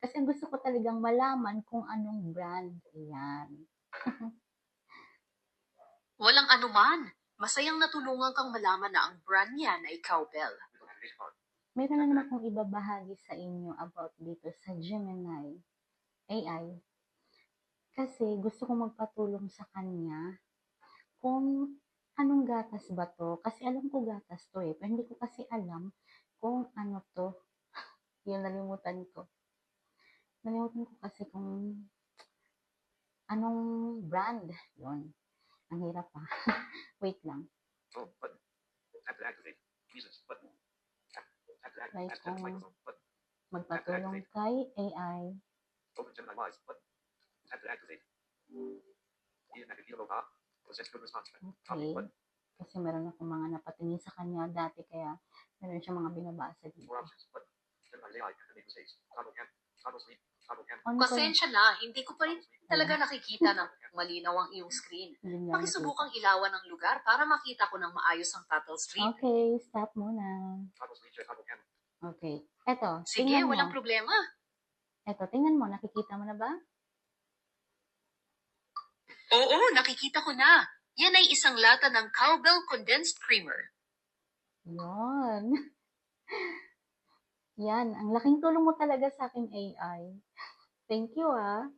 Kasi ang gusto ko talagang malaman kung anong brand. Ayan. Walang anuman. Masayang natulungan kang malaman na ang brand niyan ay Cowbell. Meron na naman akong ibabahagi sa inyo about dito sa Gemini AI. Kasi gusto ko magpatulong sa kanya kung anong gatas ba to. Kasi alam ko gatas to eh. Pero hindi ko kasi alam kung ano to. Yun, nalimutan ko. Nalimutan ko kasi kung anong brand. Yun. Ang hirap pa. Wait lang. Try kong magpatulong kay AI. Okay. Kasi meron akong mga napatingin sa kanya dati kaya meron siya mga binabasa dito. On ko, Pasensya na, hindi ko pa rin talaga nakikita ng malinaw ang iyong screen. yun nga nakita. Pakisubukang ilawan ng lugar para makita ko ng maayos ang Tattle Street. Okay, stop muna. Okay. Eto, Sige, tingnan walang mo. problema. Eto, tingnan mo. Nakikita mo na ba? Oo, nakikita ko na. Yan ay isang lata ng Cowbell Condensed Creamer. Yon. Yan. Ang laking tulong mo talaga sa akin, AI. Thank you, ah.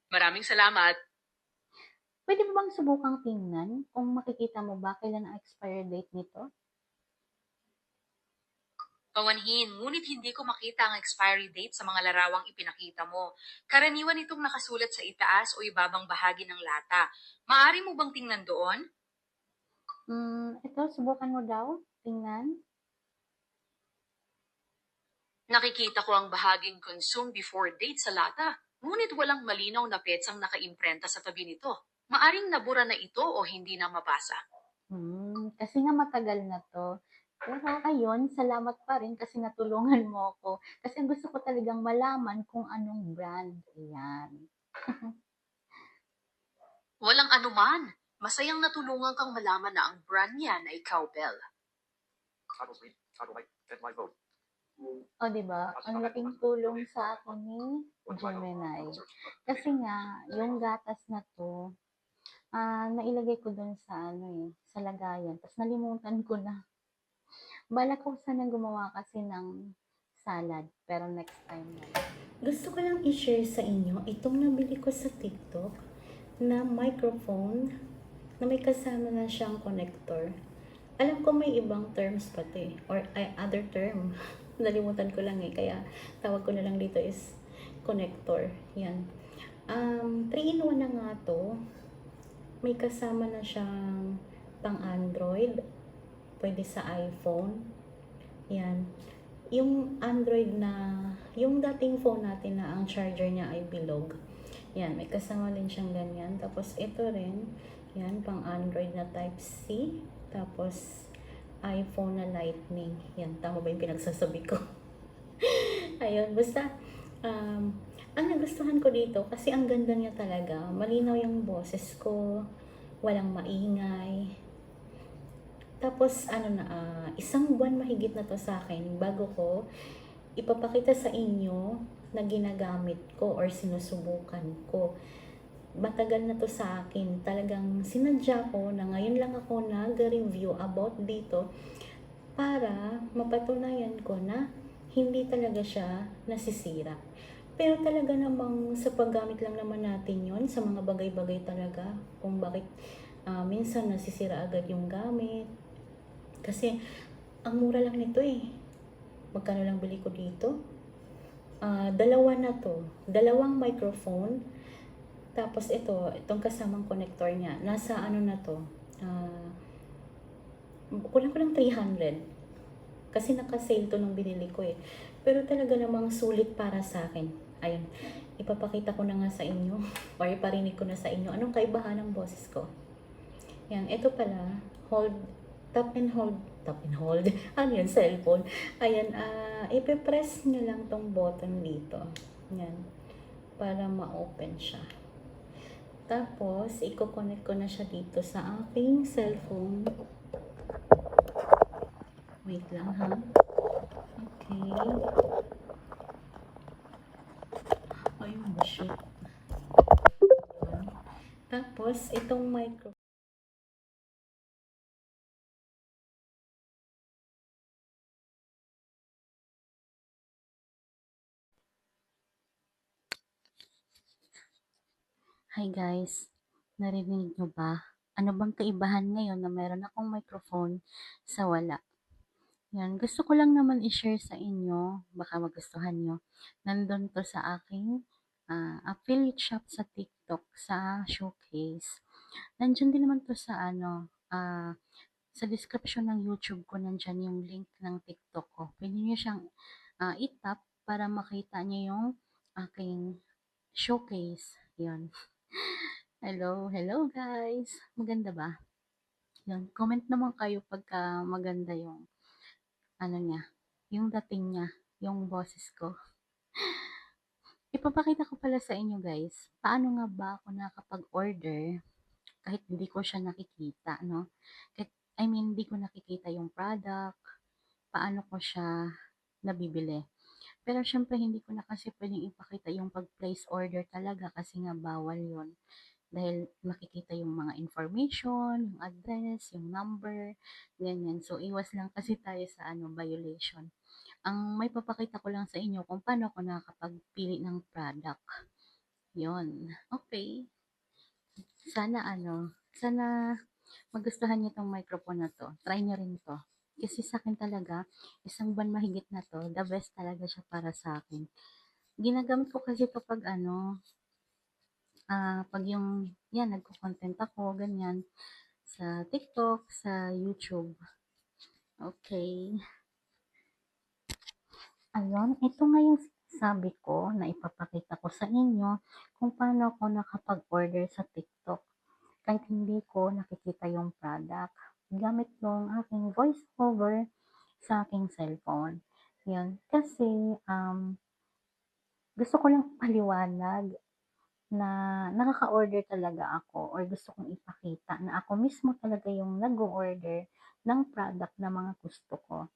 Maraming salamat. Pwede mo bang subukang tingnan kung makikita mo ba kailan ang expire date nito? Pawanhin, ngunit hindi ko makita ang expiry date sa mga larawang ipinakita mo. Karaniwan itong nakasulat sa itaas o ibabang bahagi ng lata. Maaari mo bang tingnan doon? Ito, subukan mo daw. Tingnan. Nakikita ko ang bahaging consume before date sa lata, ngunit walang malinaw na petsang nakaimprenta sa tabi nito. Maaring nabura na ito o hindi na mabasa. Kasi nga matagal na to. Pero ayun, salamat pa rin kasi natulungan mo ako. Kasi ang gusto ko talagang malaman kung anong brand. Ayan. Walang anuman. Masayang natulungan kang malaman na ang brand niyan ay Cowbell. O, di ba? Ang laking tulong sa akin ni Gemini. Kasi nga, yung gatas na to, nailagay ko dun sa sa lagayan. Tapos nalimutan ko na. Balak ko sanang gumawa kasi ng salad, pero next time na. Gusto ko lang i-share sa inyo itong nabili ko sa TikTok na microphone na may kasama na siyang connector. Alam ko may ibang terms pati or other term. Nalimutan ko lang kaya tawag ko na lang dito is connector. Yan. 3-in-1 na nga to. May kasama na siyang pang Android, pwede sa iPhone. Yan. Yung Android na, yung dating phone natin na ang charger niya ay bilog. Yan, may kasama din siyang ganyan. Tapos ito rin, yan, pang Android na Type-C. Tapos iPhone na Lightning. Yan, tama ba yung pinagsasabi ko? Ayun, basta, ang nagustuhan ko dito, kasi ang ganda niya talaga. Malinaw yung boses ko, walang maingay. Tapos, isang buwan mahigit na to sa akin bago ko ipapakita sa inyo na ginagamit ko or sinusubukan ko. Matagal na to sa akin. Talagang sinadya ko na ngayon lang ako nag-review about dito para mapatunayan ko na hindi talaga siya nasisira. Pero talaga namang sa paggamit lang naman natin yon sa mga bagay-bagay talaga kung bakit minsan nasisira agad yung gamit. Kasi ang mura lang nito eh. Magkano lang bili ko dito? Dalawa na to. Dalawang microphone. Tapos itong kasamang connector niya. Nasa na to? Kulang ko lang 300. Kasi naka-sale to nung binili ko eh. Pero talaga namang sulit para sa akin. Ayun. Ipapakita ko na nga sa inyo. Or iparinig ko na sa inyo. Anong kaibahan ng boses ko? Yan. Ito pala. Tap and hold. Ano yan? Cellphone. Ayan. Ipipress nyo lang tong button dito. Yan. Para ma-open siya. Tapos, i-connect ko na siya dito sa aking cellphone. Wait lang ha. Okay. Oh, shit. Yun. Tapos, itong micro. Hi guys, narinig nyo ba? Ano bang kaibahan ngayon na meron akong microphone sa wala? Yan, gusto ko lang naman i-share sa inyo, baka magustuhan nyo. Nandun to sa aking affiliate shop sa TikTok, sa showcase. Nandyan din naman to sa sa description ng YouTube ko, nandyan yung link ng TikTok ko. Pwede nyo siyang i-tap para makita nyo yung aking showcase. Yun. Hello guys. Maganda ba? Yun, comment naman kayo pagka maganda yung ano niya, yung dating niya, yung boses ko. Ipapakita ko pala sa inyo guys, paano nga ba ako nakapag-order kahit hindi ko siya nakikita, no? Kahit, hindi ko nakikita yung product, paano ko siya nabibili. Pero syempre hindi ko na kasi pwedeng ipakita yung pag-place order talaga kasi nga bawal yon dahil makikita yung mga information, yung address, yung number, ganyan. So, iwas lang kasi tayo sa violation. Ang may papakita ko lang sa inyo kung paano ako nakakapagpili ng product. Yon. Okay. Sana magustuhan niyo tong microphone na to. Try niyo rin to. Kasi sa akin talaga, isang buwan mahigit na to, the best talaga siya para sa akin. Ginagamit ko kasi to pag pag yung, yan, nagko-content ako, ganyan, sa TikTok, sa YouTube. Okay. Ayun, ito nga yung sabi ko na ipapakita ko sa inyo kung paano ako nakapag-order sa TikTok. Kahit hindi ko nakikita yung product. Gamit yung aking voiceover sa aking cellphone. Yun. Kasi, gusto ko lang paliwanag na nakaka-order talaga ako or gusto kong ipakita na ako mismo talaga yung nag-order ng product na mga gusto ko.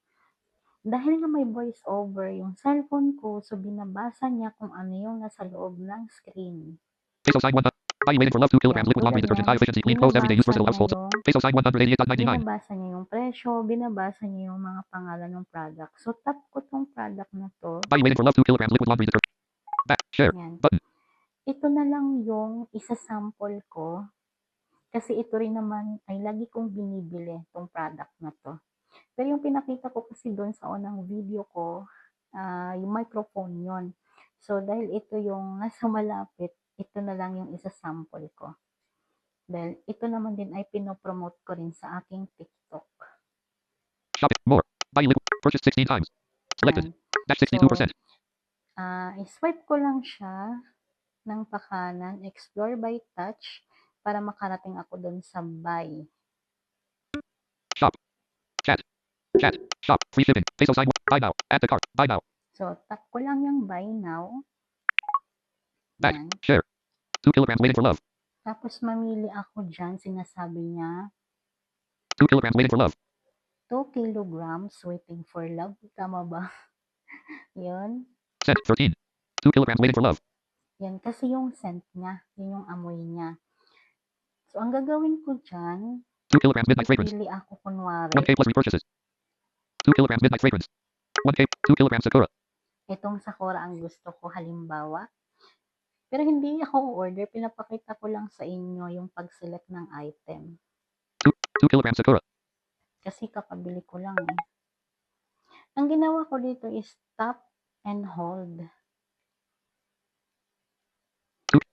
Dahil nga may voice over yung cellphone ko, so binabasa niya kung ano yung nasa loob ng screen. Peso sign 100. Buying waiting for love 2 kilograms liquid laundry Tulad detergent yan, high efficiency clean clothes everyday use binabasa versatile niya household. yung Peso sign 188.99. binabasa niya yung presyo, binabasa niya yung mga pangalan ng product. So, tap ko tong product na to. Buying waiting for love 2 kilograms liquid laundry detergent. Back. Share. Yan. Button. Ito na lang yung isa-sample ko. Kasi ito rin naman ay lagi kong binibili tong product na to. Pero yung pinakita ko kasi doon sa unang video ko, yung microphone yon. So, dahil ito yung nasa malapit, ito na lang yung isa-sample ko. Dahil ito naman din ay pinopromote ko rin sa aking TikTok. Shop it. More. Buying liquid. Purchased 16 times. Selected. Yan. Dash So, 62%. iswipe ko lang siya ng pakanan, explore by touch, para makarating ako doon sa buy. Shop. Chat. Chat. Shop. Free shipping. Peso sign 1. Buy now. Add to cart. Buy now. So, tap ko lang yung buy now. Back. Yan. Share. 2 kilograms waiting for love. Tapos, mamili ako dyan. Sinasabi niya, 2 kilograms waiting for love. 2 kilograms waiting for love. Tama ba? Yun. Scent 13. 2 kilograms waiting for love. Yan. Kasi yung scent niya, yun yung amoy niya. So, ang gagawin ko dyan, 2 kilograms midnight fragrance. pili ako kunwari. 1K plus repurchases. 2 kilograms midnight fragrance. 1K. 2 kilograms Sakura. Itong Sakura ang gusto ko, halimbawa. Pero hindi ako order, pinapakita ko lang sa inyo yung pag-select ng item. 2 kilograms Sakura. Kasi kakabili ko lang eh. Ang ginawa ko dito is tap and hold.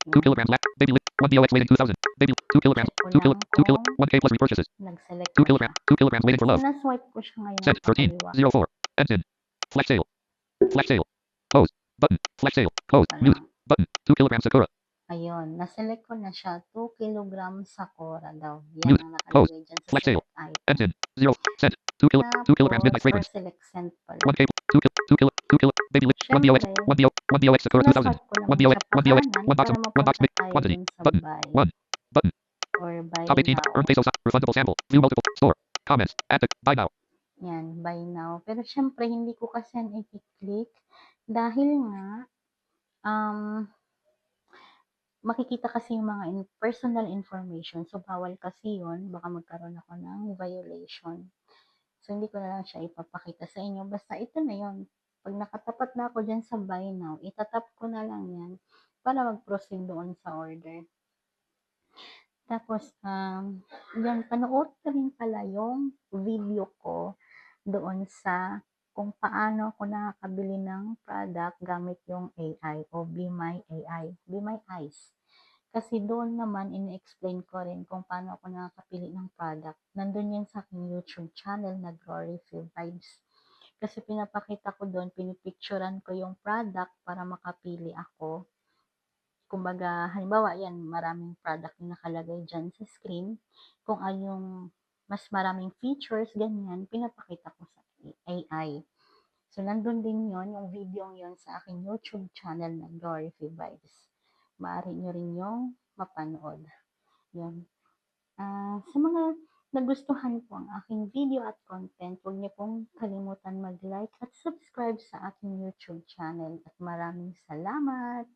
2 kilograms baby 1 DOX waiting 2000. Baby 2 kilograms. 2 kilo 2 kilo 1K plus repurchases. Nag-select 2 na kilograms. siya. 2 kilograms waiting for love. Sinaswipe ko siya ngayon Scent sa 13. kaliwa. 04. Ends in. Flash sale. Flash sale. Close. Button. Flash sale. Close. Mute. Button. 2 kilograms Sakura. Ayun, naselect ko na siya. 2 kilograms Sakura daw. Yan Mute. ang Close. nakalagay dyan sa Flash sale. select Ends item. in. 0. Scent. 2 kilograms midnight Tapos, or fragrance. select scent pala. 1K. 2 kilo baby 1 DOX. 1 DOX Sakura 2000. Sinaswipe ko 1 naman DOX. siya 1 DOX. pakanan 1 box. para 1 box mapunta mix. tayo Quantity. dun sa Button. buy 1. Button. or buy Top 18. now. Earn peso. Refundable sample. View multiple. Store. Comments. Add to. Buy now. Yan, buy now. Pero syempre, hindi ko kasi yan i-click dahil nga, um, makikita kasi yung mga personal information. So, bawal kasi yun. Baka magkaroon ako ng violation. So, hindi ko na lang siya ipapakita sa inyo. Basta ito na yun. Pag nakatapat na ako dyan sa buy now, itatap ko na lang yan para mag-proceed doon sa order. Tapos, yan, panood ko rin pala yung video ko doon sa kung paano ako nakakabili ng product gamit yung AI o Be My AI, Be My Eyes. Kasi doon naman, in-explain ko rin kung paano ako nakakapili ng product. Nandun yan sa aking YouTube channel na Glory Feel Vibes. Kasi pinapakita ko doon, pinipicturean ko yung product para makapili ako. Kumbaga, halimbawa, yan, maraming product yung nakalagay dyan sa screen. Kung ano yung mas maraming features, ganyan, pinapakita ko sa AI. So, nandun din yon yung video yon sa aking YouTube channel na Glory Feel Vibes. Maaari nyo rin yung mapanood. Yun. Sa mga nagustuhan po ang aking video at content, huwag niyo pong kalimutan mag-like at subscribe sa aking YouTube channel. At maraming salamat!